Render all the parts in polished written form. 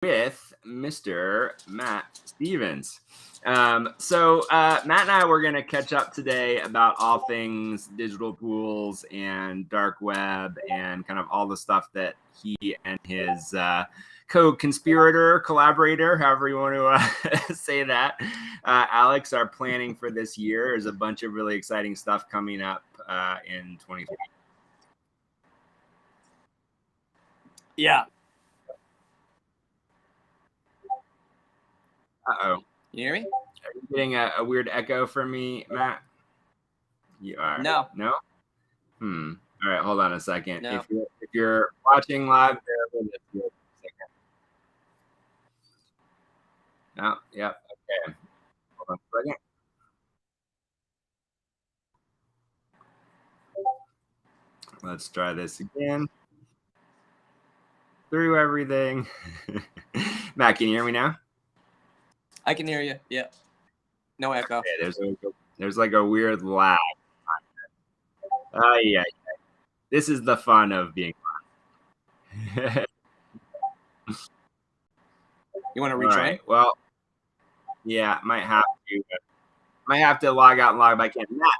with Mr. Matt Stevens. Matt and I were going to catch up today about all things digital tools and dark web and kind of all the stuff that he and his co-conspirator, collaborator, however you want to say that, Alex, are planning for this year. There's a bunch of really exciting stuff coming up in 2020. Yeah. Uh-oh. You hear me? Are you getting a weird echo from me, Matt? You are. No. No? All right, hold on a second. No. If you're watching live, bear with us here for a second. No, yep, okay. Hold on a second. Let's try this again. Through everything. Matt, can you hear me now? I can hear you. Yeah. No echo. Okay, there's like a weird lag. Yeah. This is the fun of being on. You want to rejoin? All right. Well, yeah, might have to log out and log back in. Matt,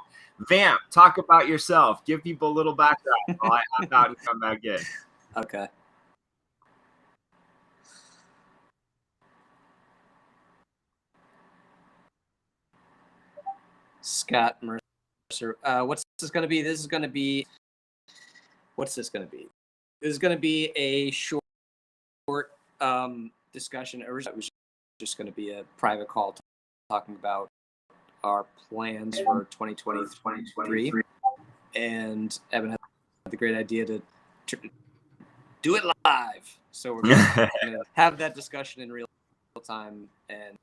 Vamp, talk about yourself. Give people a little background while I hop out and come back in. Okay. Scott Mercer. What's this going to be? This is going to be. What's this going to be? This is going to be a short discussion. It was just going to be a private call talking about our plans for 2023. And Evan had the great idea to do it live. So we're going to have that discussion in real time and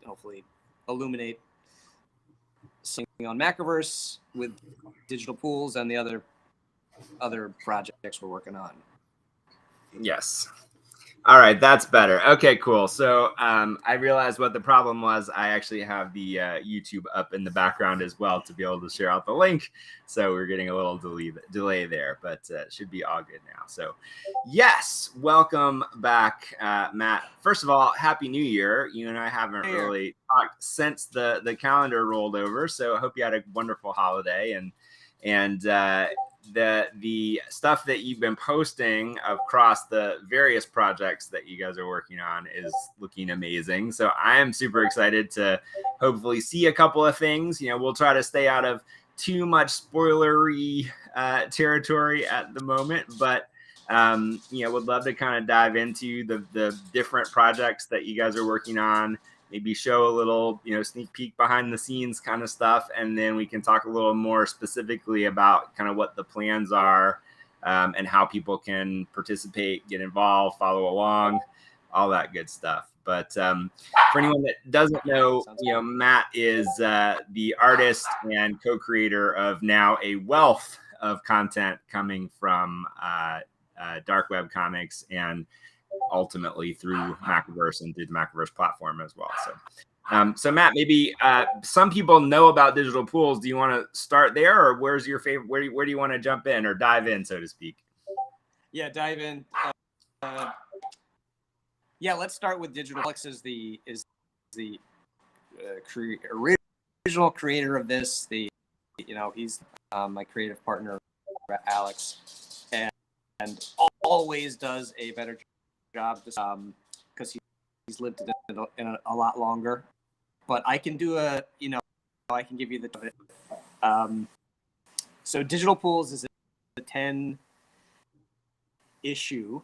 hopefully illuminate something on Macroverse with digital pools and the other projects we're working on. Yes. All right, that's better. Okay, cool. So I realized what the problem was. I actually have the YouTube up in the background as well to be able to share out the link. So we're getting a little delay there, but it should be all good now. So yes, welcome back, Matt. First of all, Happy New Year. You and I haven't really talked since the calendar rolled over. So I hope you had a wonderful holiday and the stuff that you've been posting across the various projects that you guys are working on is looking amazing. So I am super excited to hopefully see a couple of things. You know, we'll try to stay out of too much spoilery territory at the moment, but would love to kind of dive into the different projects that you guys are working on. Maybe show a little, sneak peek behind the scenes kind of stuff. And then we can talk a little more specifically about kind of what the plans are and how people can participate, get involved, follow along, all that good stuff. But for anyone that doesn't know, Matt is the artist and co-creator of now a wealth of content coming from dark web comics and ultimately through Macroverse and through the Macroverse platform as well. So Matt, maybe some people know about digital pools. Do you want to start there, or where's your favorite? Where do you want to jump in or dive in, so to speak? Yeah, dive in. Let's start with digital. Alex is the original creator of this. He's my creative partner, Alex, and always does a better job because he's lived in a lot longer. But I can do I can give you the so Digital Pools is a 10 issue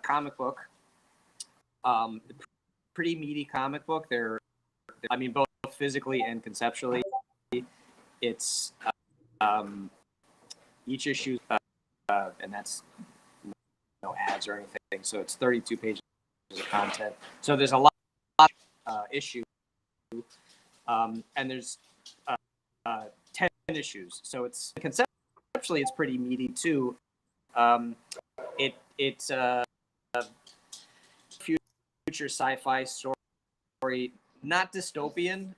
comic book, pretty meaty comic book. They're both physically and conceptually. It's each issue and that's no ads or anything, so it's 32 pages of content. So there's a lot issue, and there's 10 issues. So it's conceptually it's pretty meaty too. It's a future sci-fi story, not dystopian.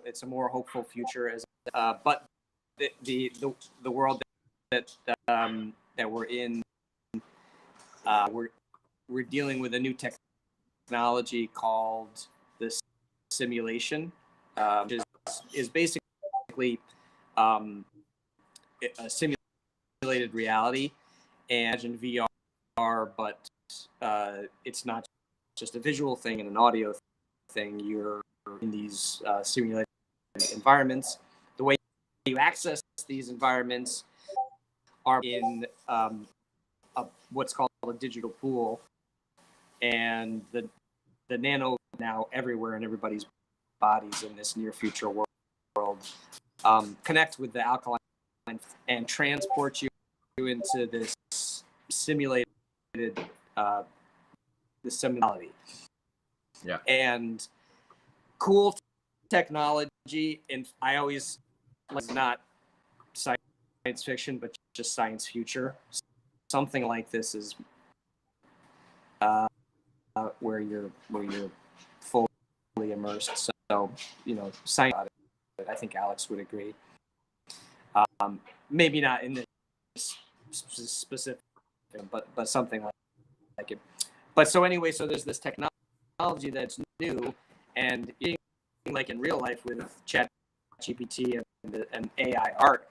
It's a more hopeful future, but the world that we're in. we're dealing with a new technology called the simulation, which is basically a simulated reality and VR, but it's not just a visual thing and an audio thing. You're in these simulated environments. The way you access these environments are in what's called a digital pool, and the nano now everywhere in everybody's bodies in this near future world connect with the alkaline and transport you into this simulated the simulation. Yeah. And cool technology, and I always like not science fiction, but just science future. Something like this is where you're fully immersed. So science. I think Alex would agree. Maybe not in this specific, but something like it. But so anyway, so there's this technology that's new, and like in real life with ChatGPT and AI art,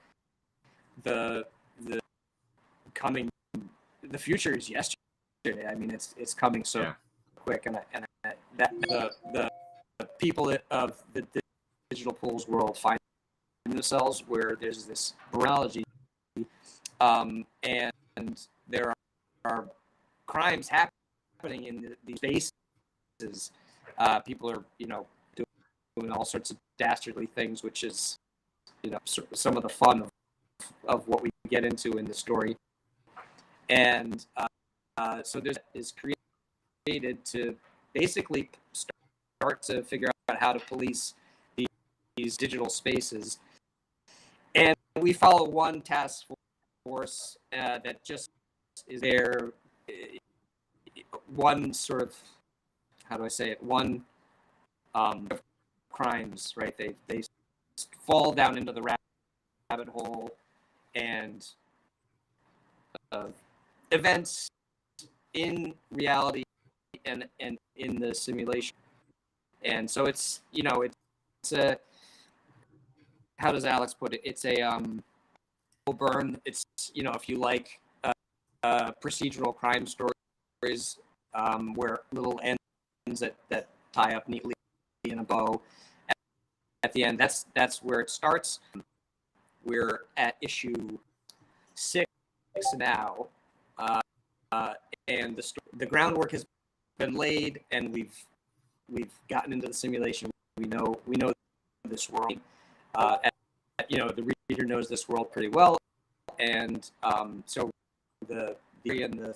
the future is yesterday. I mean, it's coming so quick, and that the people of the digital pools world find themselves where there's this morality, and there are crimes happening in these spaces. People are doing all sorts of dastardly things, which is some of the fun of what we get into in the story. And so this is created to basically start to figure out how to police these digital spaces. And we follow one task force that just is there. One sort of, how do I say it? One crimes, right? They fall down into the rabbit hole, and events in reality and in the simulation. And so it's a, how does Alex put it? It's a burn. It's if you like procedural crime stories where little ends that tie up neatly in a bow at the end. That's where it starts. We're at issue 6 now, and the groundwork has been laid, and we've gotten into the simulation. We know this world. The reader knows this world pretty well, and so the theory and the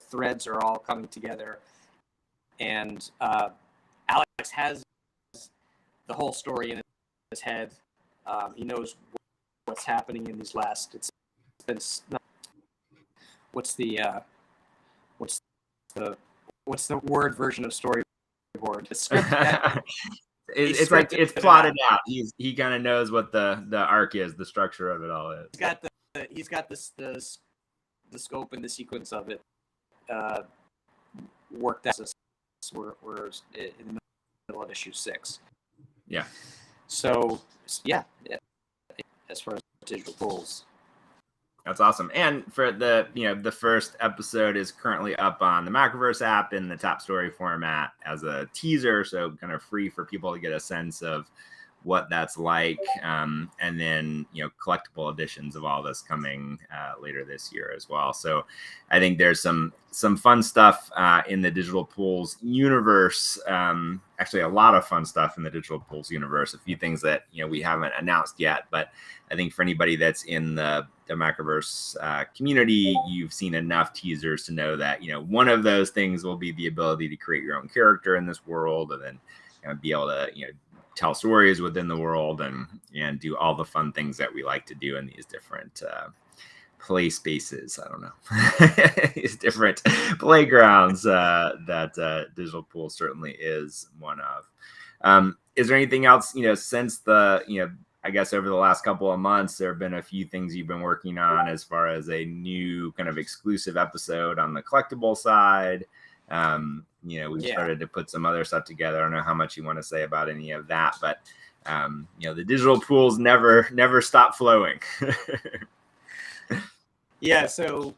threads are all coming together, and Alex has the whole story in his head. He knows what's happening in these last. It's been what's the word version of storyboard? The script. It's like it's plotted out. He kind of knows what the arc is, the structure of it all is. He's got the scope and the sequence of it worked out. We're in the middle of issue 6. Yeah. So yeah, as far as digital pools. That's awesome. And for the first episode is currently up on the Macroverse app in the top story format as a teaser, so kind of free for people to get a sense of what that's like. And then collectible editions of all this coming later this year as well. So I think there's some fun stuff in the digital pools universe. Actually, a lot of fun stuff in the digital pools universe. A few things that we haven't announced yet, but I think for anybody that's in the Macroverse community, you've seen enough teasers to know that one of those things will be the ability to create your own character in this world, and then be able to tell stories within the world and do all the fun things that we like to do in these different play spaces. I don't know, these different playgrounds that digital pool certainly is one of. Is there anything else since the I guess over the last couple of months, there have been a few things you've been working on as far as a new kind of exclusive episode on the collectible side. We've started to put some other stuff together. I don't know how much you want to say about any of that, but the digital pools never stop flowing. Yeah. So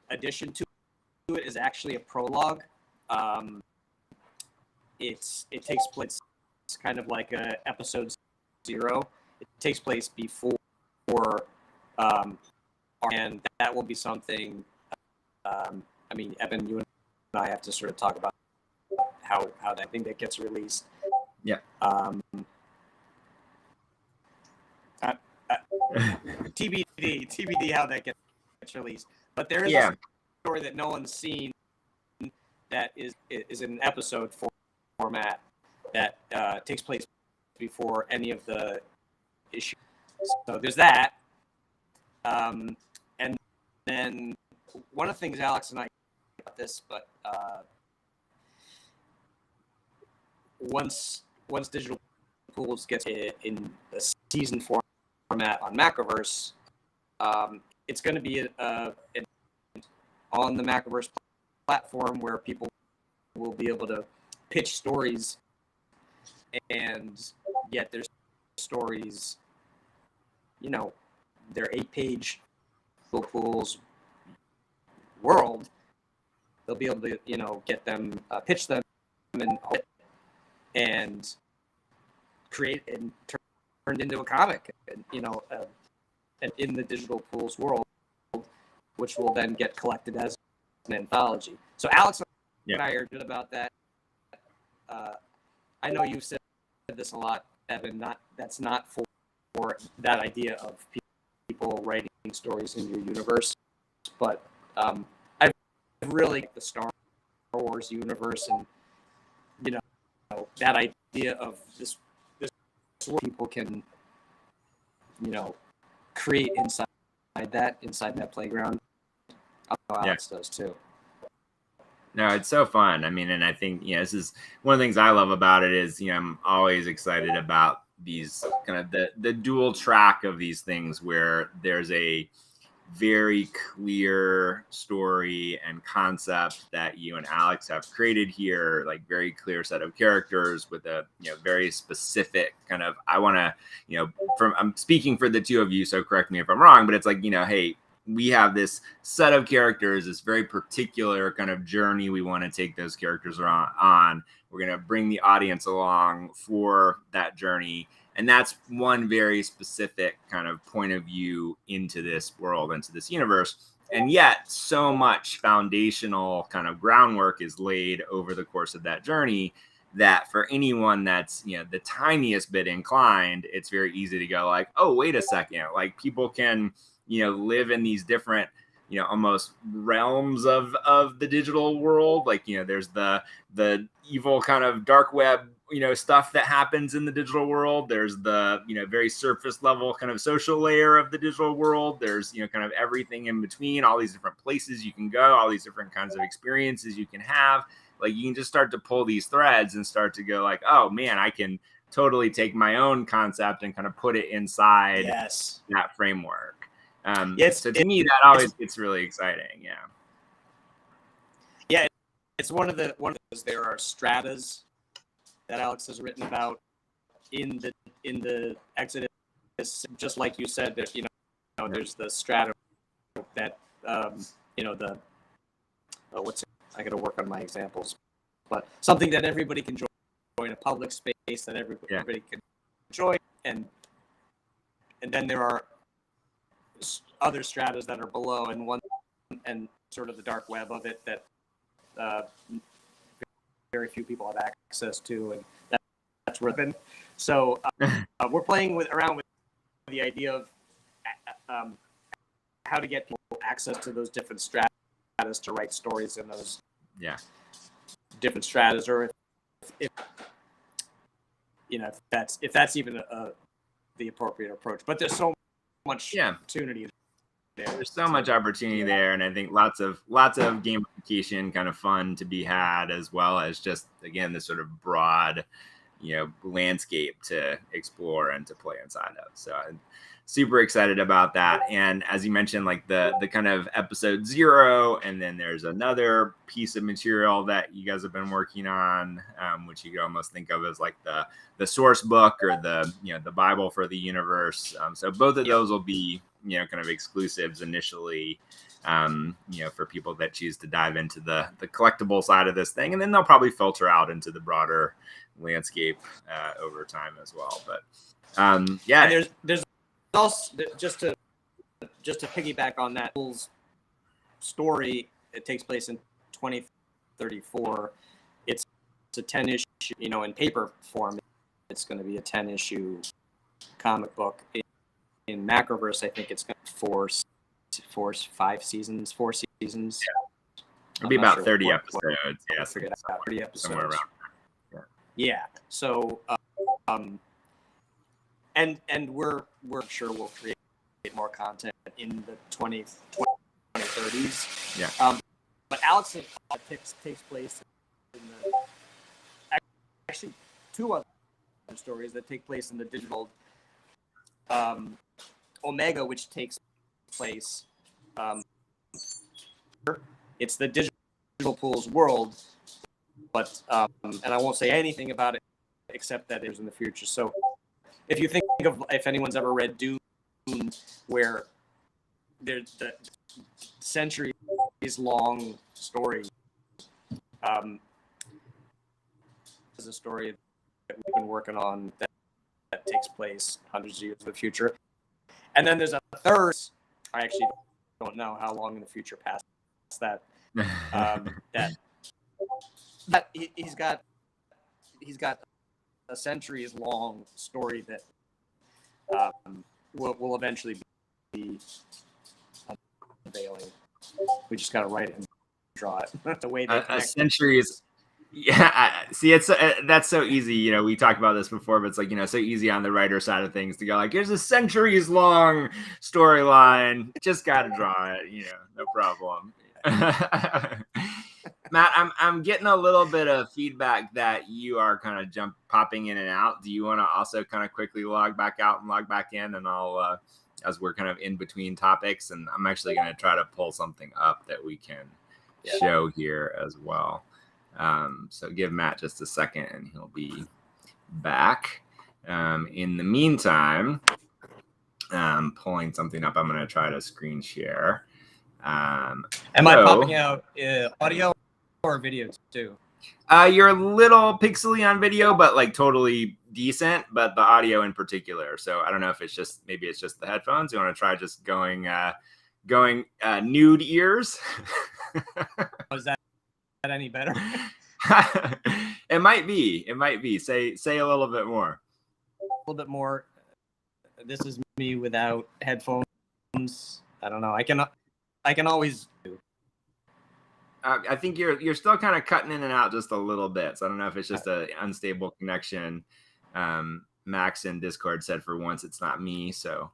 addition to it is actually a prologue. It takes place, it's kind of like a episode 0. It takes place before, and that will be something. Evan, you and I have to sort of talk about how that thing that gets released. Yeah. TBD how that gets released. But there is a story that no one's seen that is in an episode format that takes place before any of the issues. So there's that. And then one of the things Alex and I about this, but once Digital Pools gets in a season format on Macroverse, it's going to be on the Macroverse platform where people will be able to pitch stories and get their stories, their 8-page Pools world. They'll be able to, get them, pitch them, and create and turned into a comic, and in the Digital Pools world, which will then get collected as an anthology. So Alex and I are good about that. I know you've said this a lot, Evan. That's not for that idea of people writing stories in your universe, but I really like the Star Wars universe, and that idea of this where people can create inside that playground. Alex does too. No, it's so fun. I mean, and I think, this is one of the things I love about it is, I'm always excited about these kind of the dual track of these things where there's a very clear story and concept that you and Alex have created here, like very clear set of characters with a, very specific kind of, I want to, I'm speaking for the two of you, so correct me if I'm wrong, but it's like, hey, we have this set of characters, this very particular kind of journey we want to take those characters on. We're going to bring the audience along for that journey. And that's one very specific kind of point of view into this world, into this universe. And yet so much foundational kind of groundwork is laid over the course of that journey that for anyone that's, the tiniest bit inclined, it's very easy to go like, oh, wait a second. Like people can, live in these different, almost realms of the digital world. Like, there's the evil kind of dark web, stuff that happens in the digital world. There's the, very surface level kind of social layer of the digital world. There's, kind of everything in between, all these different places you can go, all these different kinds of experiences you can have. Like you can just start to pull these threads and start to go like, oh man, I can totally take my own concept and kind of put it inside that framework. So to me, that always gets really exciting. Yeah, it's one of those. There are stratas that Alex has written about in the Exodus, just like you said. That there's the strata that I got to work on my examples, but something that everybody can join, a public space that everybody can enjoy, and then there are other stratas that are below and sort of the dark web of it that very few people have access to, and that's where it's been. So we're playing around with the idea of how to get people access to those different stratas to write stories in those different stratas, or if that's even the appropriate approach. But there's so much opportunity there. There's so much opportunity there, and I think lots of gamification kind of fun to be had, as well as just again this sort of broad, landscape to explore and to play inside of. So I'm super excited about that. And as you mentioned, like the kind of episode 0, and then there's another piece of material that you guys have been working on, which you could almost think of as like the source book or the Bible for the universe. So both of those will be kind of exclusives initially, for people that choose to dive into the collectible side of this thing, and then they'll probably filter out into the broader landscape over time as well. But and there's also just to piggyback on that story. It takes place in 2034. It's a 10 issue, in paper form. It's going to be a 10 issue comic book. In Macroverse, I think it's going to be 4 seasons. Yeah. It'll be about 30 episodes. Yeah, 30 episodes. Somewhere around there. Yeah. So, and we're sure we'll create more content in the 2030s. Yeah. But Alex takes place in actually 2 other stories that take place in the digital Omega, which takes place. It's the digital pools world, but and I won't say anything about it except that it's in the future. So if you think of, if anyone's ever read Dune, where there's the centuries-long story, is a story that we've been working on that takes place hundreds of years in the future. And then there's a third. I actually don't know how long in the future past that. That he's got a centuries-long story that will eventually be unveiling. We just got to write it and draw it. The way they centuries. Yeah, see, it's that's so easy. We talked about this before, but it's like so easy on the writer side of things to go like, here's a centuries-long storyline. Just got to draw it. No problem. Matt, I'm getting a little bit of feedback that you are kind of popping in and out. Do you want to also kind of quickly log back out and log back in, and I'll as we're kind of in between topics, and I'm actually going to try to pull something up that we can show here as well. So give Matt just a second and he'll be back. In the meantime, pulling something up, I'm going to try to screen share. Am I popping out audio or video too? You're a little pixely on video, but like totally decent, but the audio in particular. So I don't know if maybe it's just the headphones. You want to try just going nude ears? Is that any better? It might be. Say a little bit more. A little bit more. This is me without headphones. I don't know. I can always do. I think you're still kind of cutting in and out just a little bit. So I don't know if it's just an unstable connection. Max in Discord said for once it's not me. So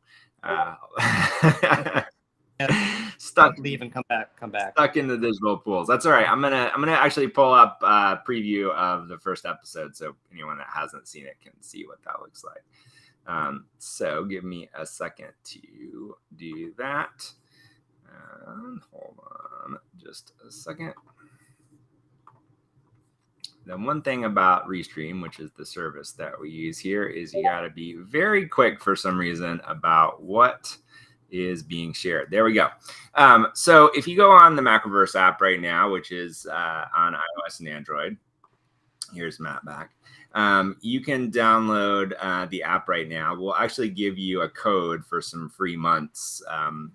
stuck. Leave and come back. Stuck in the digital pools. That's all right. I'm gonna actually pull up a preview of the first episode, so anyone that hasn't seen it can see what that looks like. So give me a second to do that. Hold on just a second. The one thing about Restream, which is the service that we use here, is you got to be very quick for some reason about what is being shared. There we go. So if you go on the Macroverse app right now, which is on iOS and Android, here's Matt back. You can download the app right now. We'll actually give you a code for some free months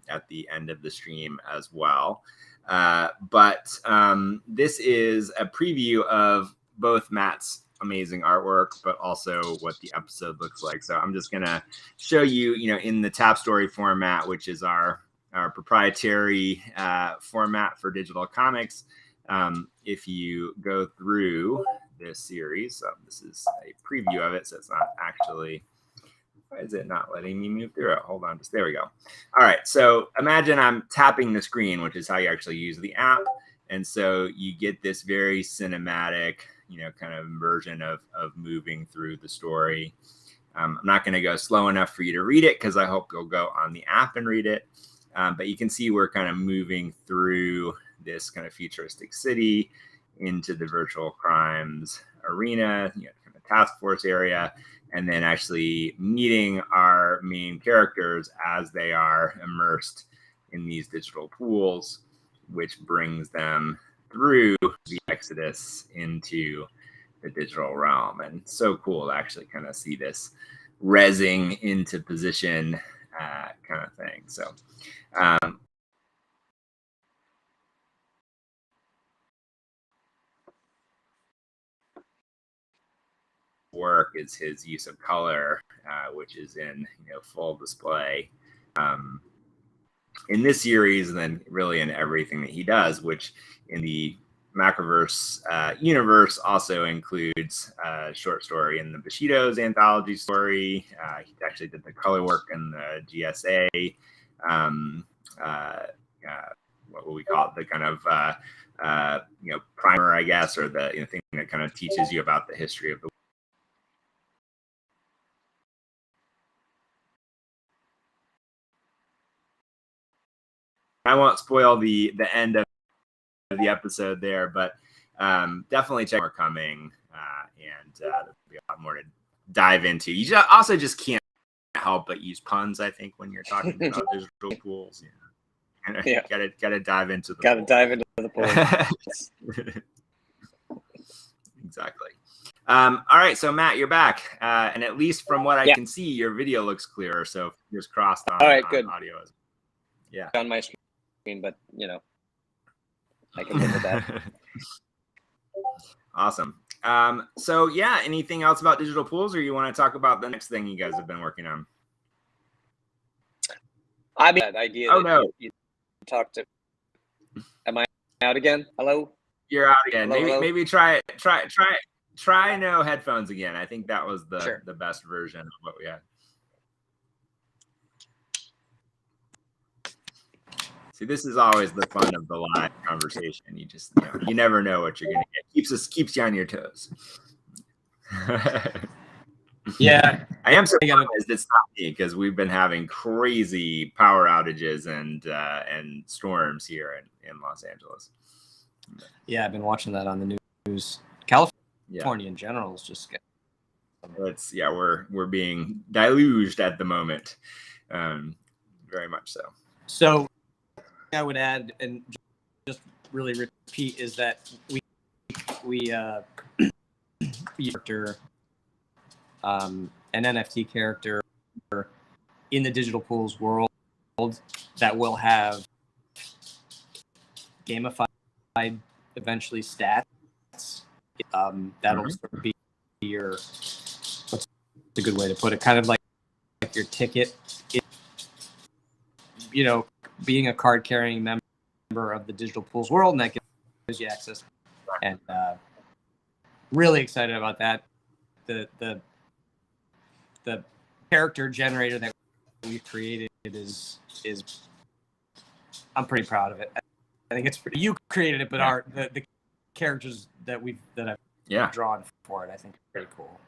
at the end of the stream as well. But this is a preview of both Matt's amazing artwork, but also what the episode looks like. So I'm just going to show you, in the tab story format, which is our proprietary format for digital comics. If you go through this series, so this is a preview of it, so it's not actually, why is it not letting me move through it? Hold on, there we go. All right, so imagine I'm tapping the screen, which is how you actually use the app. And so you get this very cinematic, kind of version of moving through the story. I'm not going to go slow enough for you to read it because I hope you'll go on the app and read it. But you can see we're kind of moving through this kind of futuristic city into the virtual crimes arena, kind of task force area, and then actually meeting our main characters as they are immersed in these digital pools, which brings them through the exodus into the digital realm. And so cool to actually kind of see this rezzing into position kind of thing. So work is his use of color, which is in full display in this series, and then really in everything that he does, which in the Macroverse universe also includes a short story in the Bushido's anthology story. He actually did the color work in the GSA. What would we call it? The kind of primer, I guess, or the thing that kind of teaches you about the history of the. I won't spoil the end of the episode there, but definitely check more coming, and there'll be a lot more to dive into. You also just can't help but use puns, I think, when you're talking about digital pools. Gotta dive into the pool. Exactly. All right, so Matt, you're back, and at least from what I can see, your video looks clearer. So fingers crossed on, good. Audio as well. Yeah, on my screen, but I can live with that. Awesome. So yeah, anything else about digital pools, or you want to talk about the next thing you guys have been working on? I mean, that idea. Oh no, you talked to. Am I out again? Hello. You're out again. Hello, maybe try no headphones again. I think that was the best version of what we had. See, this is always the fun of the live conversation. You just you never know what you're gonna get. Keeps you on your toes. Yeah, I am surprised it's not me because we've been having crazy power outages and storms here in Los Angeles. Yeah, I've been watching that on the news. California in general is just we're being deluged at the moment, very much so. So I would add and just really repeat is that we character an NFT character in the digital pools world that will have gamified eventually stats. That'll sort of be your, what's a good way to put it, kind of like your ticket. Being a card carrying member of the digital pools world, and that gives you access. And really excited about that. The character generator that we've created is I'm pretty proud of it. I think it's pretty. You created it, but the characters that I've drawn for it, I think, are pretty cool.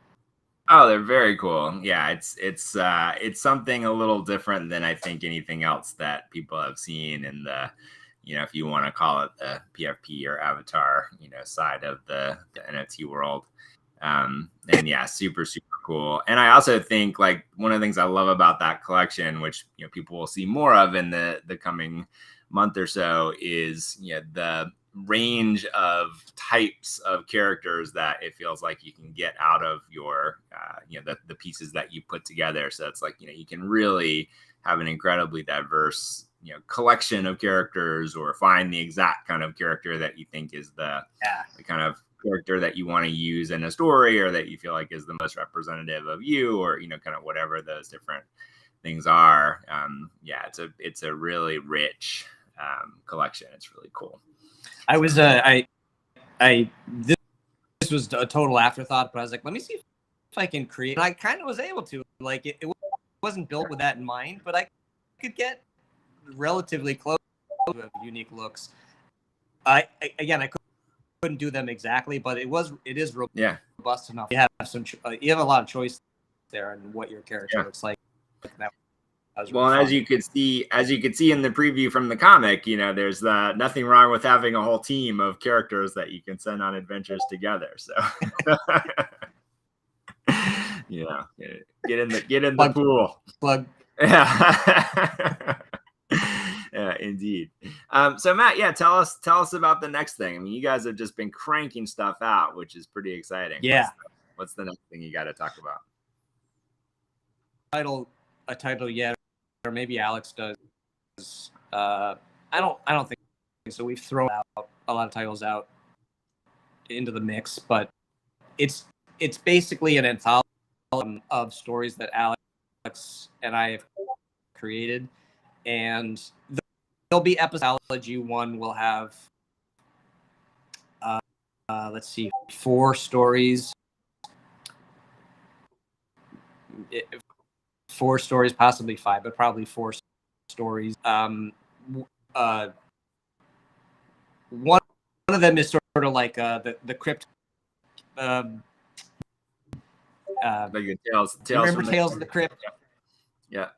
Oh, they're very cool. Yeah, it's something a little different than I think anything else that people have seen in the, if you want to call it the PFP or avatar, side of the NFT world. And yeah, super, super cool. And I also think like one of the things I love about that collection, which people will see more of in the coming month or so, is the range of types of characters that it feels like you can get out of your the pieces that you put together. So it's like you can really have an incredibly diverse collection of characters, or find the exact kind of character that you think is the kind of character that you want to use in a story, or that you feel like is the most representative of you, or kind of whatever those different things are. It's a really rich collection. It's really cool. I was this was a total afterthought, but I was like, let me see if I can create. And I kind of was able to. Like it wasn't built with that in mind, but I could get relatively close to unique looks. I couldn't couldn't do them exactly, but it is robust enough. You have you have a lot of choice there and what your character looks like. That was well, and as you could see in the preview from the comic, there's nothing wrong with having a whole team of characters that you can send on adventures together. So, get in the pool. Plug. Yeah. Yeah, indeed. So Matt, tell us about the next thing. I mean, you guys have just been cranking stuff out, which is pretty exciting. Yeah. What's the next thing you got to talk about? A title yet, or maybe Alex does. I don't think so. We've thrown out a lot of titles out into the mix, but it's basically an anthology of stories that Alex and I have created, and there'll be episodology. One will have let's see, 4 stories. 4 stories, possibly 5, but probably 4 stories. One of them is sort of like the crypt. Like Tales remember Tales of the Crypt? Yeah.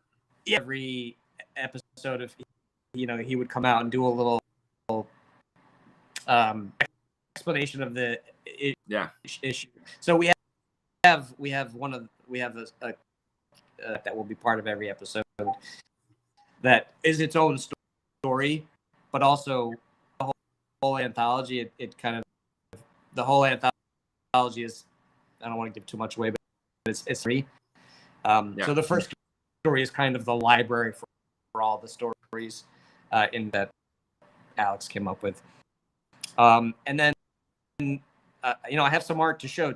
Every episode of, he would come out and do a little explanation of the issue. So we have a that will be part of every episode that is its own story, but also the whole anthology. It kind of, the whole anthology is, I don't want to give too much away, but it's free. So the first story is kind of the library for all the stories in that Alex came up with. And then I have some art to show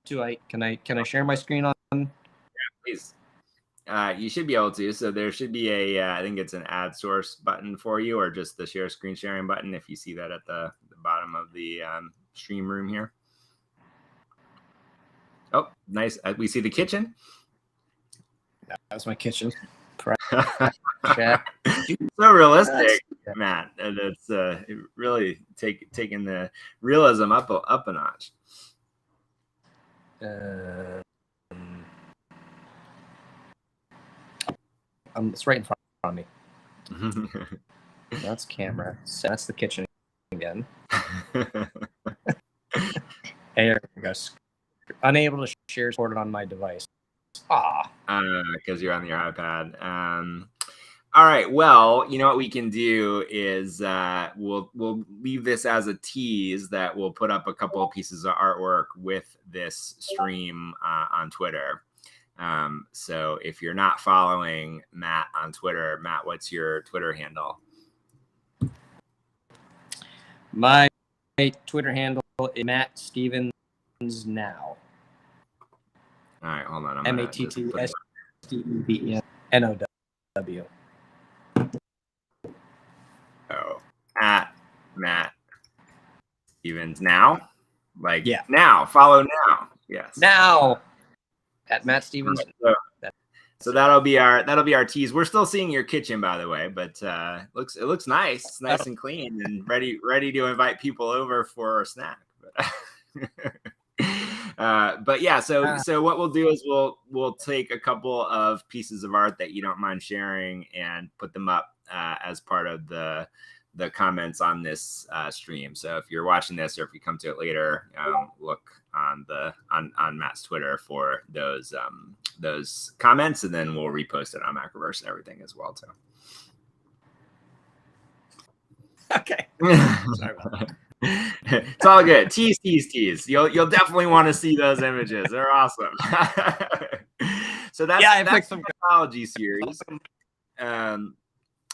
too. Can I share my screen on? Yeah, please. You should be able to. So there should be I think it's an add source button for you, or just the share screen sharing button if you see that at the bottom of the stream room here. Oh, nice. We see the kitchen. That's my kitchen. So realistic, Matt. And it's really taking the realism up a notch. It's right in front of me. That's camera. So that's the kitchen again. There we go. Unable to share supported on my device. Because you're on your iPad. All right. Well, you know what we can do is we'll leave this as a tease that we'll put up a couple of pieces of artwork with this stream on Twitter. So if you're not following Matt on Twitter, Matt, what's your Twitter handle? My Twitter handle is Matt Stevens Now. All right, hold on. MATTSTEVENSNOW. Oh, at Matt Stevens Now. Like, now. Follow now. Yes. Now. At Matt Stevens. So that'll be our tease. We're still seeing your kitchen, by the way, but it looks nice. It's nice and clean and ready to invite people over for a snack. But yeah, so what we'll do is we'll take a couple of pieces of art that you don't mind sharing and put them up as part of the comments on this stream. So if you're watching this or if you come to it later, look on Matt's Twitter for those comments, and then we'll repost it on Macroverse and everything as well too. Okay. Sorry about that. It's all good. Tease. You'll definitely want to see those images. They're awesome. So that's some anthology series.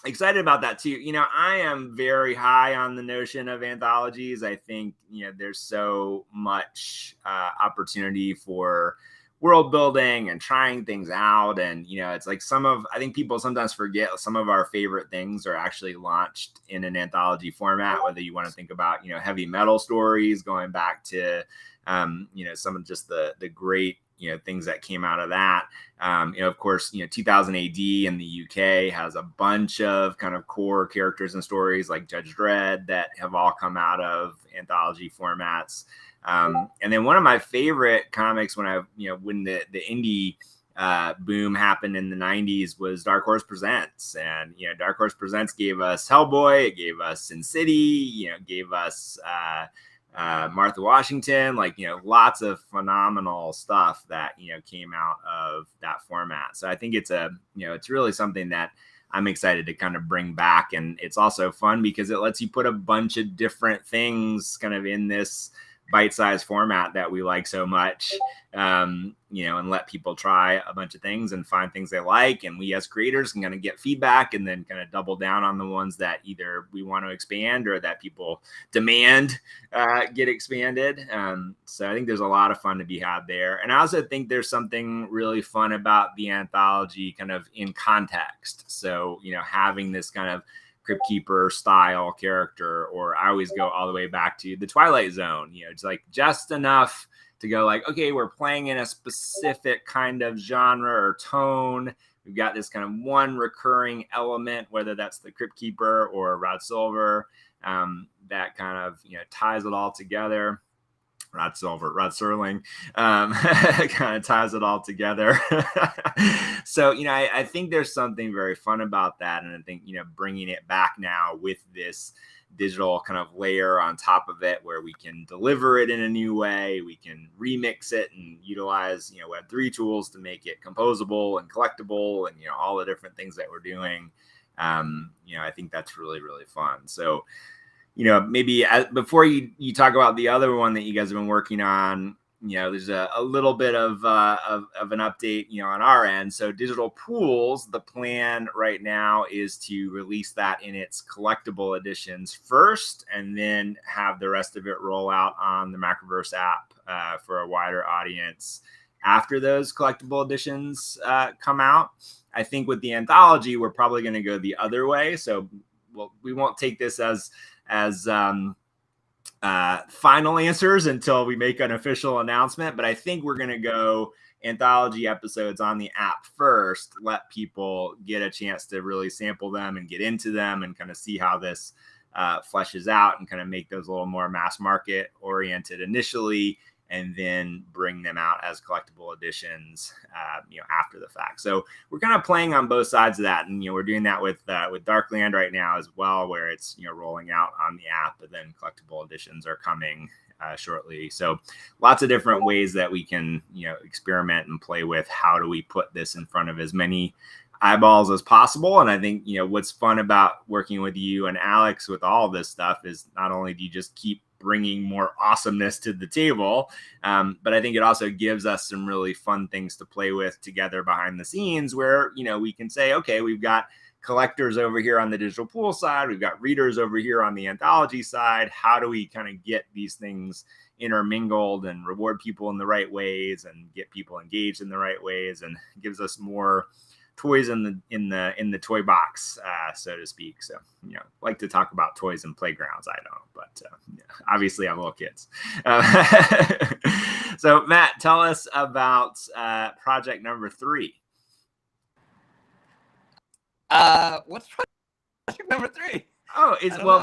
Excited about that too. I am very high on the notion of anthologies. I think there's so much opportunity for world building and trying things out, and it's like I think people sometimes forget some of our favorite things are actually launched in an anthology format, whether you want to think about heavy metal stories going back to some of just the great things that came out of that. Of course, 2000 AD in the UK has a bunch of kind of core characters and stories like Judge Dredd that have all come out of anthology formats. And then one of my favorite comics when the indie boom happened in the 90s was Dark Horse Presents. And Dark Horse Presents gave us Hellboy, it gave us Sin City, gave us Martha Washington, lots of phenomenal stuff that came out of that format. So I think it's it's really something that I'm excited to kind of bring back. And it's also fun because it lets you put a bunch of different things kind of in this bite-sized format that we like so much, and let people try a bunch of things and find things they like. And we as creators can kind of get feedback and then kind of double down on the ones that either we want to expand or that people demand get expanded. So I think there's a lot of fun to be had there. And I also think there's something really fun about the anthology kind of in context. So, having this kind of Crypt Keeper style character, or I always go all the way back to the Twilight Zone. It's like just enough to go like, okay, we're playing in a specific kind of genre or tone. We've got this kind of one recurring element, whether that's the Crypt Keeper or Rod Silver, that kind of ties it all together. Rod Serling, kind of ties it all together. So, I think there's something very fun about that. And I think, bringing it back now with this digital kind of layer on top of it, where we can deliver it in a new way, we can remix it and utilize, Web3 tools to make it composable and collectible and, all the different things that we're doing. I think that's really, really fun. So, maybe before you talk about the other one that you guys have been working on, there's a little bit of an update, on our end. So Digital Pools, the plan right now is to release that in its collectible editions first, and then have the rest of it roll out on the Macroverse app for a wider audience after those collectible editions come out. I think with the anthology, we're probably going to go the other way. So we won't take this as final answers until we make an official announcement. But I think we're going to go anthology episodes on the app first, let people get a chance to really sample them and get into them and kind of see how this fleshes out, and kind of make those a little more mass market oriented initially, and then bring them out as collectible editions, after the fact. So we're kind of playing on both sides of that. And, we're doing that with Darkland right now as well, where it's, rolling out on the app, but then collectible editions are coming shortly. So lots of different ways that we can, experiment and play with how do we put this in front of as many eyeballs as possible. And I think, what's fun about working with you and Alex with all this stuff is not only do you just keep bringing more awesomeness to the table, but I think it also gives us some really fun things to play with together behind the scenes, where we can say, okay, we've got collectors over here on the Digital Pool side, we've got readers over here on the anthology side. How do we kind of get these things intermingled and reward people in the right ways and get people engaged in the right ways, and gives us more toys in the toy box, so to speak. So, like to talk about toys and playgrounds. I don't, but obviously I have little kids. So Matt, tell us about project number 3. What's project number 3? Oh,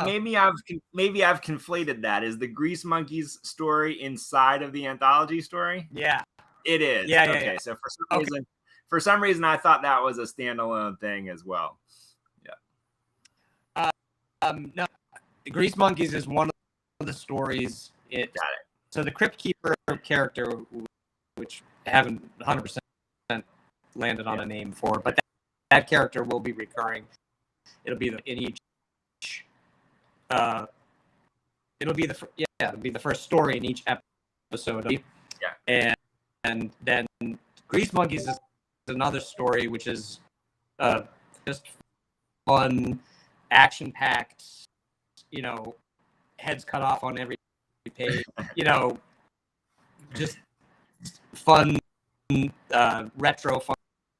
maybe I've conflated that. Is the Grease Monkeys story inside of the anthology story? Yeah, it is. Yeah. Okay. So for some reason, I thought that was a standalone thing as well. Yeah. No, the Grease Monkeys is one of the stories. Got it. So the Crypt Keeper character, which I haven't 100% landed on a name for, but that character will be recurring. It'll be in each. It'll be the first story in each episode. Yeah. And then Grease Monkeys is another story, which is just fun, action-packed, heads cut off on every page, just fun, retro,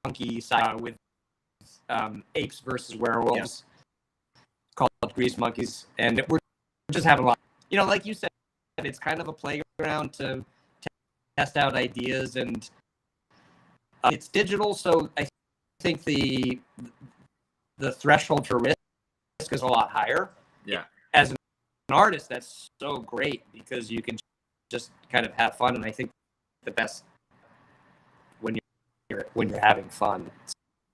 funky style with apes versus werewolves, called Grease Monkeys. And we're just having a lot, like you said, it's kind of a playground to test out ideas and It's digital, so I think the threshold for risk is a lot higher. Yeah. As an artist, that's so great because you can just kind of have fun, and I think the best when you're having fun.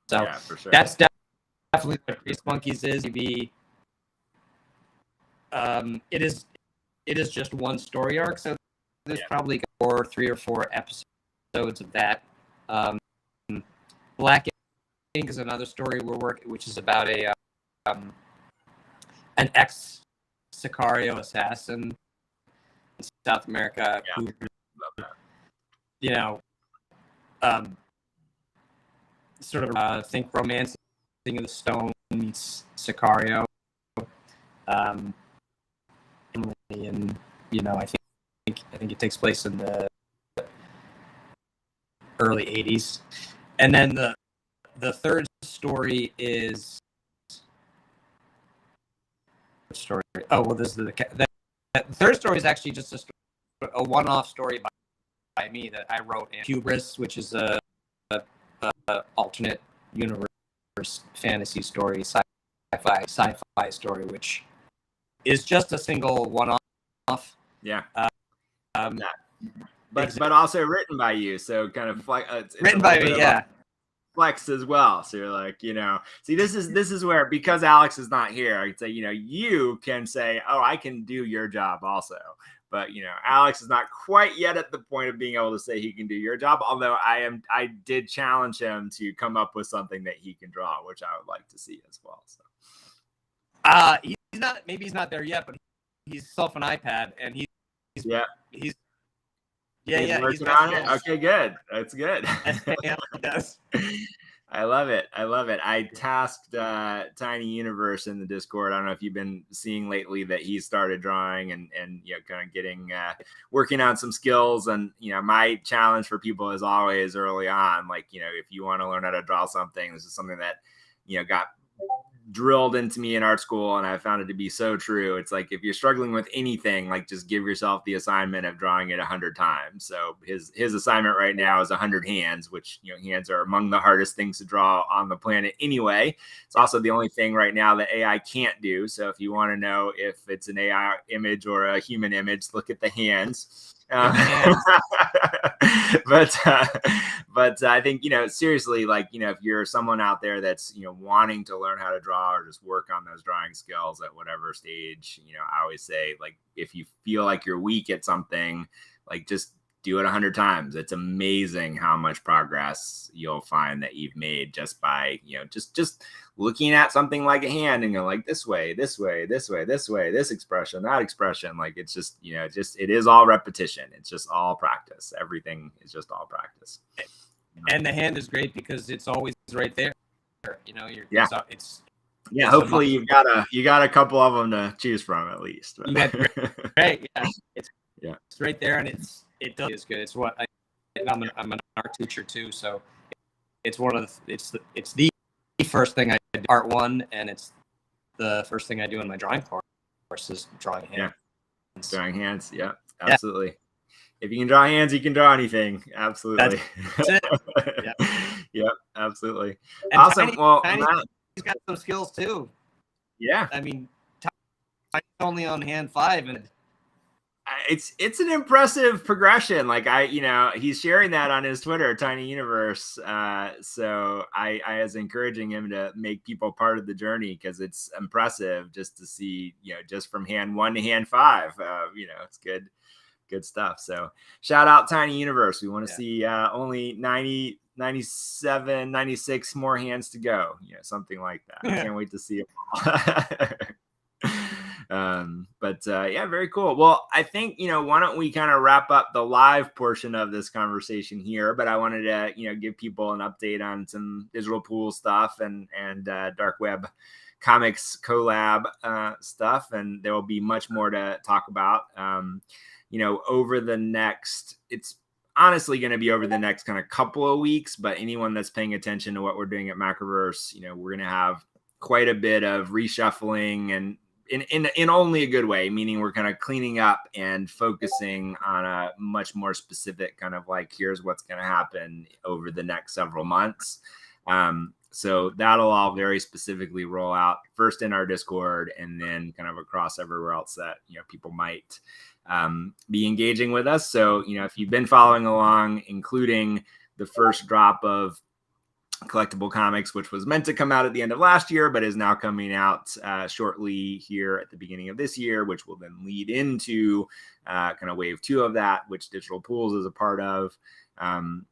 So yeah, for sure. That's definitely what Grease Monkeys is. It is just one story arc, so there's probably 3 or 4 episodes of that. Black Ink is another story we're working, which is about an ex Sicario assassin in South America who, sort of think Romancing of the Stone meets Sicario. And I think it takes place in the early 80s. And then the third story is story. Oh, well, this is the third story is actually just a one-off story by me that I wrote in Hubris, which is a alternate universe fantasy story, sci-fi story, which is just a single one-off. Yeah. But also written by you, so kind of written by me, yeah. Flex as well. So you're like, see, this is where, because Alex is not here, I could say, you can say, oh, I can do your job also. But Alex is not quite yet at the point of being able to say he can do your job. Although I did challenge him to come up with something that he can draw, which I would like to see as well. So he's not there yet, but he's self an iPad and he's working on it. Okay, good. That's good. Yeah, he does. I love it. I tasked Tiny Universe in the Discord. I don't know if you've been seeing lately that he started drawing and kind of getting working on some skills. And my challenge for people is always early on, like if you want to learn how to draw something, this is something that got drilled into me in art school, and I found it to be so true. It's like, if you're struggling with anything, like, just give yourself the assignment of drawing it 100 times. So his assignment right now is 100 hands, which hands are among the hardest things to draw on the planet anyway. It's also the only thing right now that AI can't do. So if you want to know if it's an AI image or a human image, look at the hands. But I think seriously, like if you're someone out there that's wanting to learn how to draw or just work on those drawing skills at whatever stage, I always say, like, if you feel like you're weak at something, like, just do it 100 times. It's amazing how much progress you'll find that you've made just by just looking at something like a hand and go, like, this way, this way, this way, this way, this expression, that expression. Like, it's just it is all repetition. It's just all practice. Everything is just all practice. And the hand is great because it's always right there. Hopefully you got a couple of them to choose from at least. Right. Yeah. It's right there, and it does is good. It's what I'm an art teacher too, so it's it's the first thing I do, Art 1, and it's the first thing I do in my drawing course is drawing hands. Yeah. Drawing hands, yeah, absolutely. Yeah. If you can draw hands, you can draw anything. Absolutely. That's it. Yeah, absolutely. And awesome. He's got some skills too. Yeah. I mean, Tiny's only on hand 5, and it's an impressive progression. Like, he's sharing that on his Twitter, Tiny Universe. So I was encouraging him to make people part of the journey, because it's impressive just to see, just from hand 1 to hand 5. It's good stuff. So shout out Tiny Universe. We want to see only 90, 97, 96 more hands to go. Something like that. I can't wait to see it all. Very cool. Well, I think, why don't we kind of wrap up the live portion of this conversation here, but I wanted to, give people an update on some digital pool stuff and dark web comics collab stuff. And there will be much more to talk about, over the next, it's honestly going to be over the next kind of couple of weeks, but anyone that's paying attention to what we're doing at Macroverse, we're going to have quite a bit of reshuffling and in only a good way, meaning we're kind of cleaning up and focusing on a much more specific kind of like, here's what's going to happen over the next several months. So that'll all very specifically roll out first in our Discord and then kind of across everywhere else that, people might be engaging with us. So, if you've been following along, including the first drop of Collectible Comics, which was meant to come out at the end of last year, but is now coming out shortly here at the beginning of this year, which will then lead into kind of wave 2 of that, which Digital Pools is a part of, and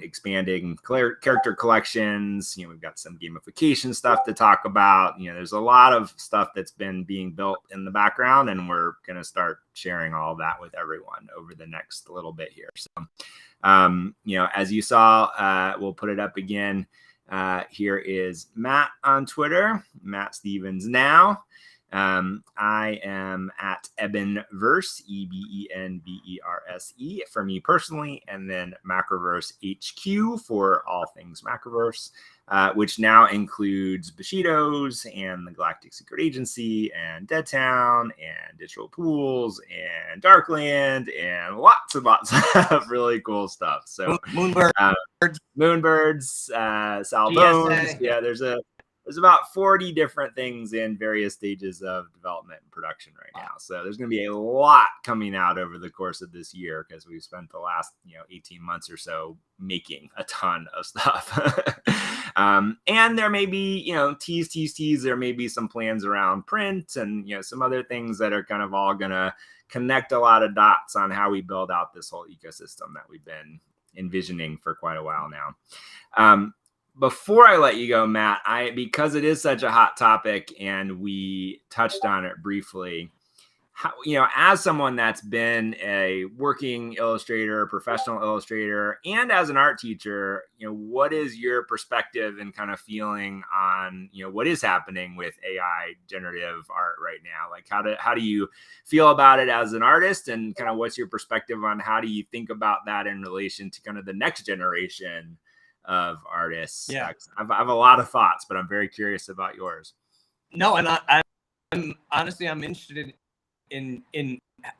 expanding character collections. We've got some gamification stuff to talk about. There's a lot of stuff that's been being built in the background, and we're going to start sharing all of that with everyone over the next little bit here. So, as you saw, we'll put it up again. Here is Matt on Twitter, Matt Stevens now. I am at Ebenverse, EBENBERSE for me personally, and then Macroverse HQ for all things Macroverse, which now includes Bushido's and the Galactic Secret Agency and Deadtown and Digital Pools and Darkland and lots of really cool stuff. So Moonbirds, Sal Bones. Yeah, there's about 40 different things in various stages of development and production right now. So there's going to be a lot coming out over the course of this year because we've spent the last 18 months or so making a ton of stuff. And there may be tease. There may be some plans around print and some other things that are kind of all going to connect a lot of dots on how we build out this whole ecosystem that we've been envisioning for quite a while now. Before I let you go, Matt, because it is such a hot topic and we touched on it briefly, as someone that's been a working illustrator, professional illustrator, and as an art teacher, what is your perspective and kind of feeling on, what is happening with AI generative art right now? Like, how do you feel about it as an artist, and kind of what's your perspective on how do you think about that in relation to kind of the next generation of artists? Yeah, I have a lot of thoughts, but I'm very curious about yours. No, and I'm honestly, I'm interested in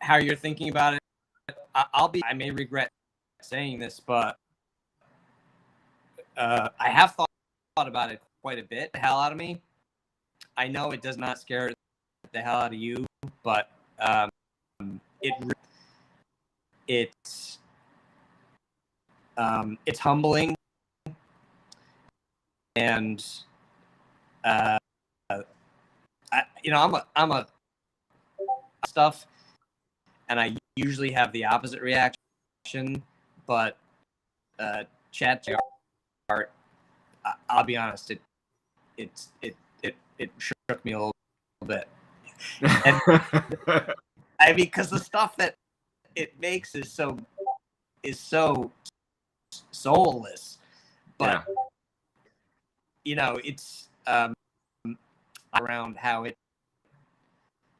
how you're thinking about it. I may regret saying this, but I have thought about it quite a bit. The hell out of me. I know it does not scare the hell out of you, but it's humbling. And I'm a stuff, and I usually have the opposite reaction. But chat art, I'll be honest, it shook me a little bit. And, because the stuff that it makes is so soulless, but. Yeah. It's around how it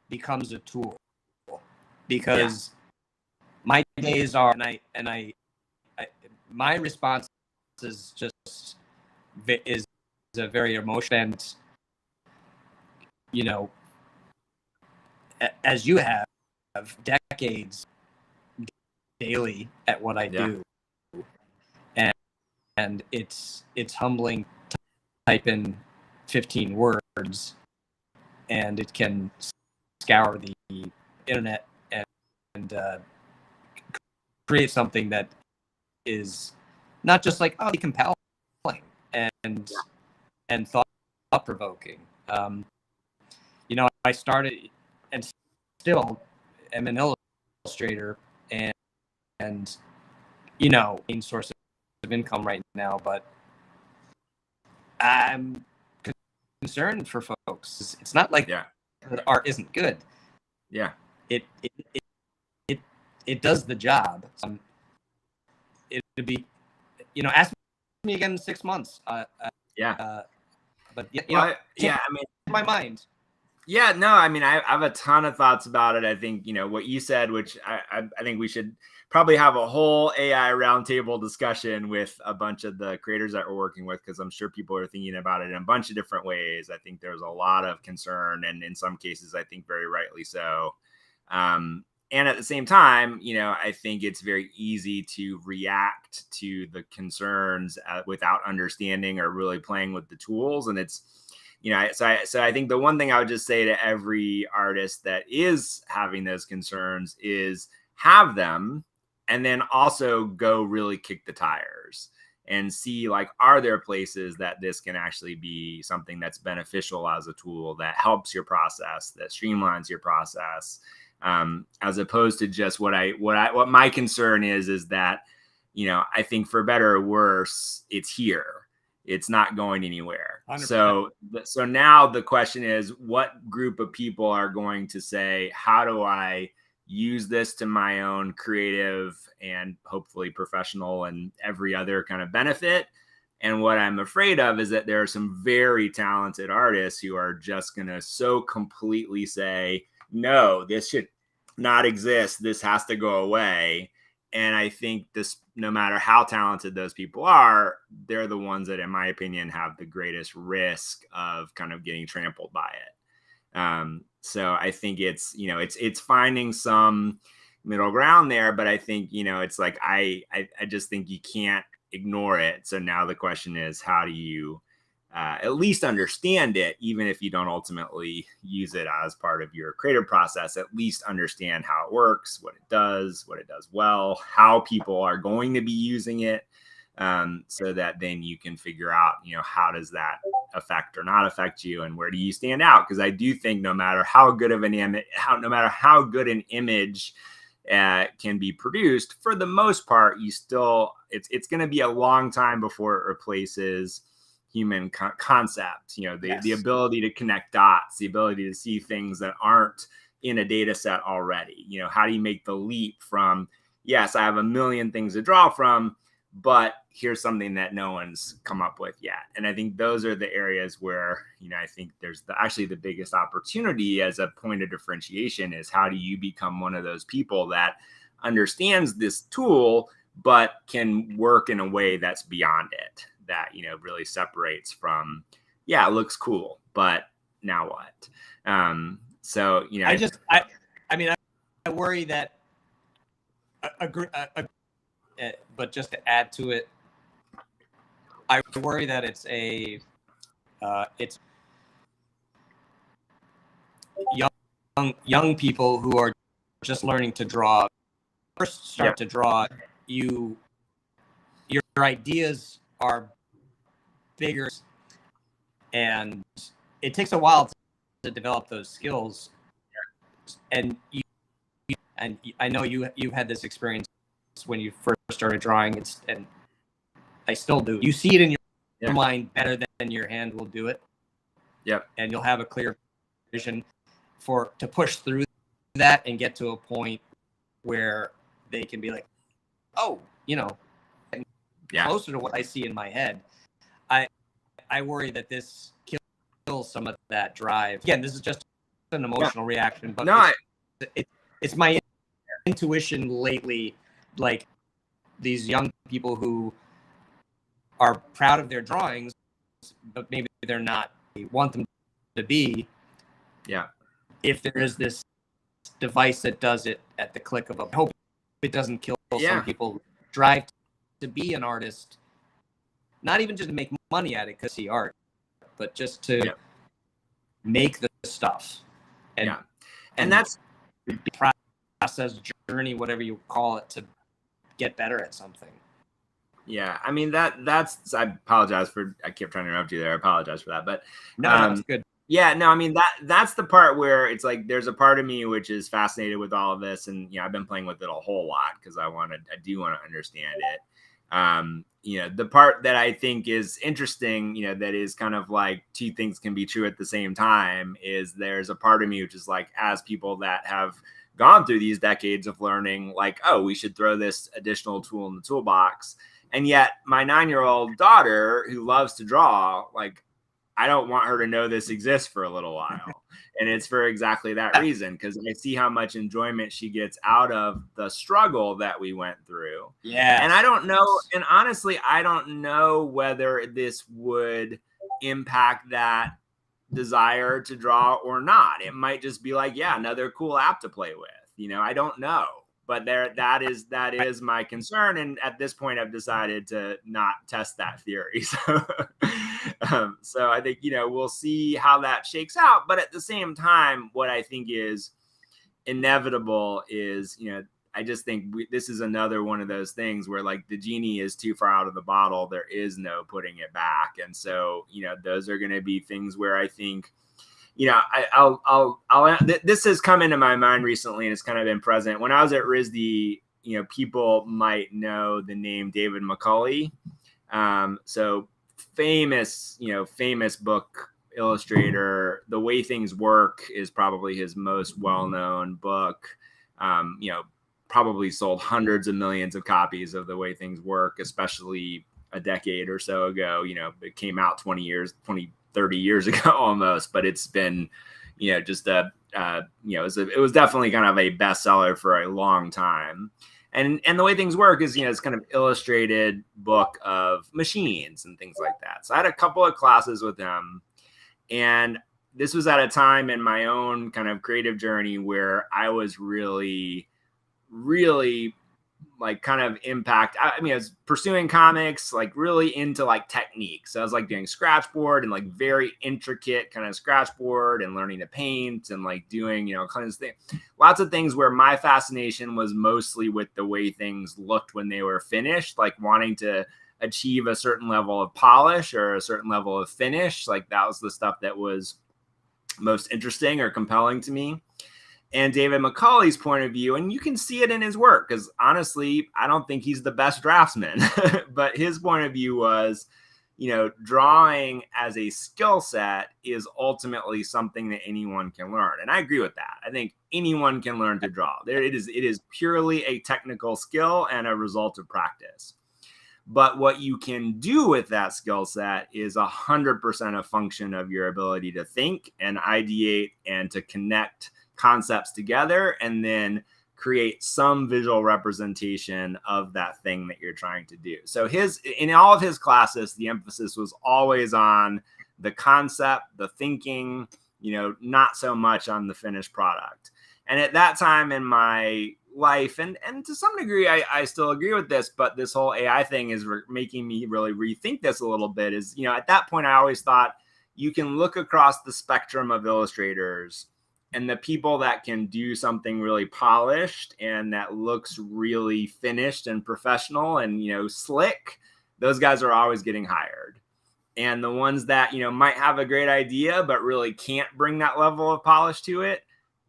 becomes a tool, because my days are, and I my response is a very emotional, and as you have decades daily at what I do, and it's humbling. Type in 15 words and it can scour the internet and create something that is not just like compelling and thought-provoking. I started and still am an illustrator and main source of income right now, but I'm concerned for folks. It's not like the art isn't good. Yeah, it does the job. It'd be, ask me again in 6 months. But I mean, in my mind. Yeah, no, I mean, I have a ton of thoughts about it. I think, what you said, which I think we should probably have a whole AI roundtable discussion with a bunch of the creators that we're working with, because I'm sure people are thinking about it in a bunch of different ways. I think there's a lot of concern, and in some cases, I think very rightly so. And at the same time, I think it's very easy to react to the concerns without understanding or really playing with the tools. And it's, so I think the one thing I would just say to every artist that is having those concerns is have them, and then also go really kick the tires and see, like, are there places that this can actually be something that's beneficial as a tool that helps your process, that streamlines your process, as opposed to just what my concern is that, I think for better or worse, it's here. It's not going anywhere. 100%. So now the question is, what group of people are going to say, how do I use this to my own creative and hopefully professional and every other kind of benefit? And what I'm afraid of is that there are some very talented artists who are just going to so completely say, no, this should not exist. This has to go away. And I think this, no matter how talented those people are, they're the ones that, in my opinion, have the greatest risk of kind of getting trampled by it. So I think it's finding some middle ground there, but I think, it's like, I just think you can't ignore it. So now the question is, how do you at least understand it, even if you don't ultimately use it as part of your creative process, at least understand how it works, what it does well, how people are going to be using it, so that then you can figure out, how does that affect or not affect you, and where do you stand out? Because I do think no matter how good an image can be produced, for the most part, it's going to be a long time before it replaces human concept, the ability to connect dots, the ability to see things that aren't in a data set already. How do you make the leap from, yes, I have a million things to draw from, but here's something that no one's come up with yet? And I think those are the areas where, I think there's actually the biggest opportunity as a point of differentiation is, how do you become one of those people that understands this tool, but can work in a way that's beyond it, that, really separates from, it looks cool, but now what? So, I worry that, but just to add to it, I worry that it's young people who are just learning to draw, first start to draw. Your ideas are bigger, and it takes a while to develop those skills. And I know you've had this experience when you first started drawing, and I still do. You see it in your mind better than your hand will do it. Yep. And you'll have a clear vision to push through that and get to a point where they can be like, oh, closer to what I see in my head. I worry that this kills some of that drive. Again, this is just an emotional reaction, but it's my intuition lately. Like, these young people who are proud of their drawings, but maybe they're not. They want them to be. Yeah. If there is this device that does it at the click of a, I hope it doesn't kill some people drive to be an artist, not even just to make money at it because see art, but just to make the stuff. And that's the process, journey, whatever you call it, to get better at something. Yeah, I mean, that's I apologize for, I kept trying to interrupt you there. I apologize for that, but no, it's good. Yeah, no, I mean, that's the part where it's like, there's a part of me which is fascinated with all of this, and I've been playing with it a whole lot because I do want to understand it. The part that I think is interesting, that is kind of like two things can be true at the same time, is there's a part of me which is like, as people that have gone through these decades of learning, like, oh, we should throw this additional tool in the toolbox. And yet my 9-year-old daughter, who loves to draw, like, I don't want her to know this exists for a little while. And it's for exactly that reason, because I see how much enjoyment she gets out of the struggle that we went through. Yeah. And I don't know. And honestly, I don't know whether this would impact that desire to draw or not. It might just be like, yeah, another cool app to play with. I don't know. But that is my concern. And at this point, I've decided to not test that theory. So I think, we'll see how that shakes out. But at the same time, what I think is inevitable is, I just think this is another one of those things where like the genie is too far out of the bottle. There is no putting it back. And so, those are going to be things where I think, this has come into my mind recently and it's kind of been present. When I was at RISD, people might know the name David McCulley. So famous book illustrator. The Way Things Work is probably his most well-known book. Probably sold hundreds of millions of copies of The Way Things Work, especially a decade or so ago. It came out 30 years ago almost, but it's been, just it was definitely kind of a bestseller for a long time. And The Way Things Work is, it's kind of illustrated book of machines and things like that. So I had a couple of classes with him, and this was at a time in my own kind of creative journey where I was really like kind of impact. I was pursuing comics, like really into like techniques. So I was like doing scratch board and like very intricate kind of scratch board and learning to paint and like doing, kind of thing. Lots of things where my fascination was mostly with the way things looked when they were finished, like wanting to achieve a certain level of polish or a certain level of finish. Like that was the stuff that was most interesting or compelling to me. And David McCulley's point of view, and you can see it in his work, because honestly, I don't think he's the best draftsman, but his point of view was, drawing as a skill set is ultimately something that anyone can learn. And I agree with that. I think anyone can learn to draw. It is purely a technical skill and a result of practice. But what you can do with that skill set is 100% a function of your ability to think and ideate and to connect concepts together and then create some visual representation of that thing that you're trying to do. So in all of his classes, the emphasis was always on the concept, the thinking, not so much on the finished product. And at that time in my life, and to some degree, I still agree with this, but this whole AI thing is making me really rethink this a little bit, is, at that point, I always thought you can look across the spectrum of illustrators, and the people that can do something really polished and that looks really finished and professional and, slick, those guys are always getting hired. And the ones that, might have a great idea, but really can't bring that level of polish to it,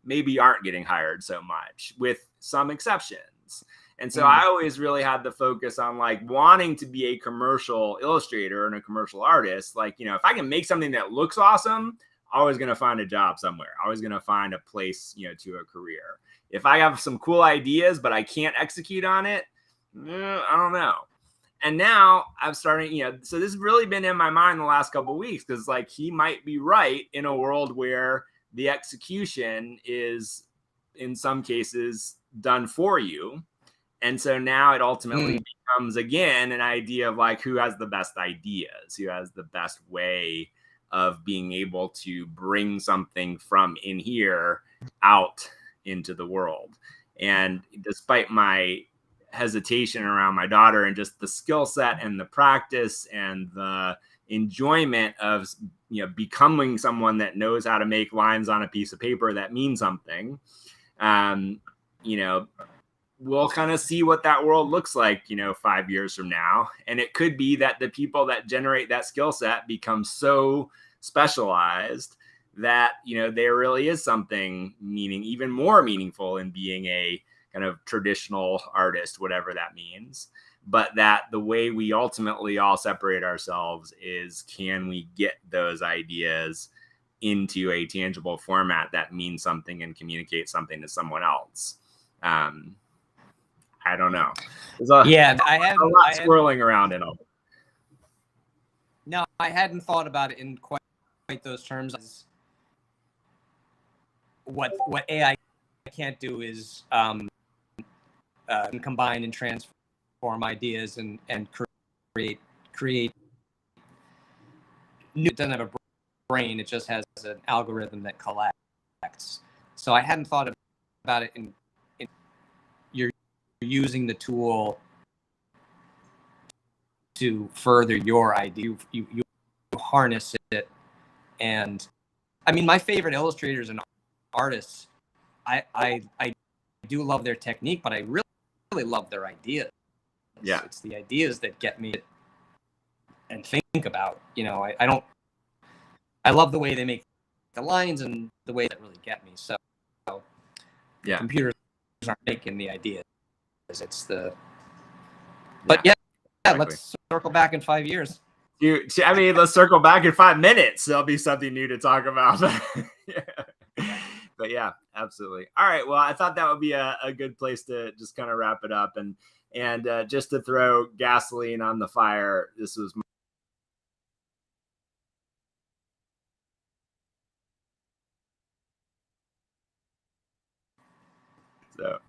maybe aren't getting hired so much, with some exceptions. And so I always really had the focus on like wanting to be a commercial illustrator and a commercial artist. Like, if I can make something that looks awesome, always going to find a job somewhere, always going to find a place, to a career. If I have some cool ideas, but I can't execute on it, I don't know. And now I'm starting, so this has really been in my mind the last couple of weeks, because like he might be right in a world where the execution is in some cases done for you. And so now it ultimately becomes again an idea of like who has the best ideas, who has the best way of being able to bring something from in here out into the world. And despite my hesitation around my daughter and just the skill set and the practice and the enjoyment of, becoming someone that knows how to make lines on a piece of paper that mean something, we'll kind of see what that world looks like, 5 years from now. And it could be that the people that generate that skill set become so specialized that, there really is something even more meaningful in being a kind of traditional artist, whatever that means. But that the way we ultimately all separate ourselves is, can we get those ideas into a tangible format that means something and communicate something to someone else? I don't know. There's I have a lot swirling around in all. No, I hadn't thought about it in quite those terms. What AI can't do is combine and transform ideas and create new. It doesn't have a brain. It just has an algorithm that collects. So I hadn't thought about it in you're using the tool to further your idea. You harness it. And I mean, my favorite illustrators and artists, I do love their technique, but I really love their ideas. Yeah. It's the ideas that get me and think about, I love the way they make the lines and the way that really get me. So yeah, computers aren't making the ideas. It's the, but yeah, exactly. Let's circle back in 5 years. Let's circle back in 5 minutes. There'll be something new to talk about. Yeah. But yeah, absolutely. All right. Well, I thought that would be a good place to just kind of wrap it up. And just to throw gasoline on the fire, this was so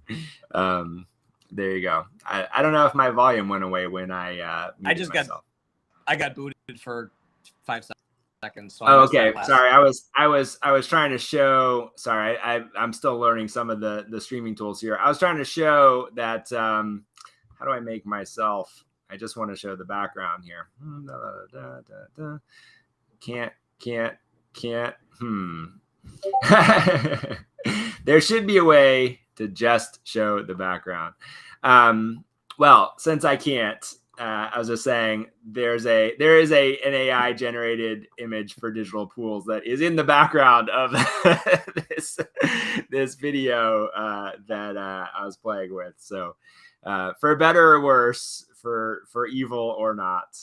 there you go. I don't know if my volume went away when I just myself. I got booted for 5 seconds. So okay. Sorry. I was trying to show, sorry, I'm still learning some of the streaming tools here. I was trying to show that, how do I make myself, I just want to show the background here. Can't. There should be a way to just show the background. Well, since I can't, I was just saying there is an AI generated image for digital pools that is in the background of this video that I was playing with. So for better or worse, for evil or not,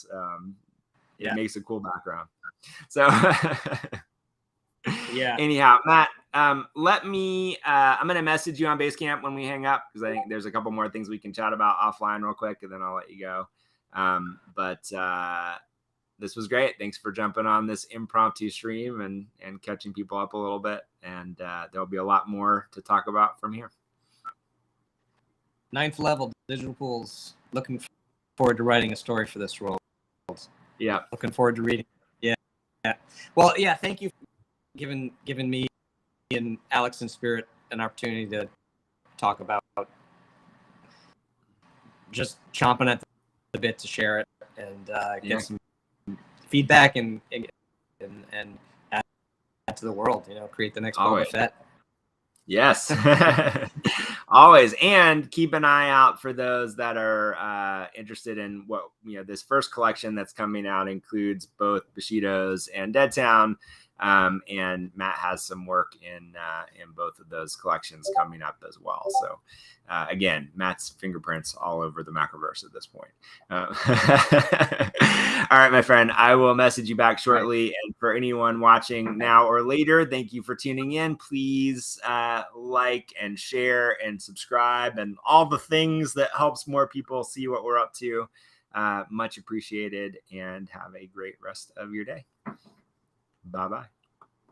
it makes a cool background. So yeah. Anyhow, Matt, let me, I'm going to message you on Basecamp when we hang up, because I think there's a couple more things we can chat about offline real quick, and then I'll let you go. But this was great. Thanks for jumping on this impromptu stream and catching people up a little bit. And there'll be a lot more to talk about from here. 9th level digital pools. Looking forward to writing a story for this world. Yeah. Looking forward to reading. Yeah. Well, yeah. Thank you for giving me and Alex and Spirit an opportunity to talk about just chomping at the bit to share it and get some feedback and add to the world. Create the next Boba Fett. Yes, always. And keep an eye out for those that are interested in what, this first collection that's coming out includes both Bushido's and Deadtown. And Matt has some work in both of those collections coming up as well. So again, Matt's fingerprints all over the Macroverse at this point. All right, my friend, I will message you back shortly. And for anyone watching now or later, thank you for tuning in. Please like and share and subscribe and all the things that helps more people see what we're up to. Much appreciated, and have a great rest of your day. Bye-bye.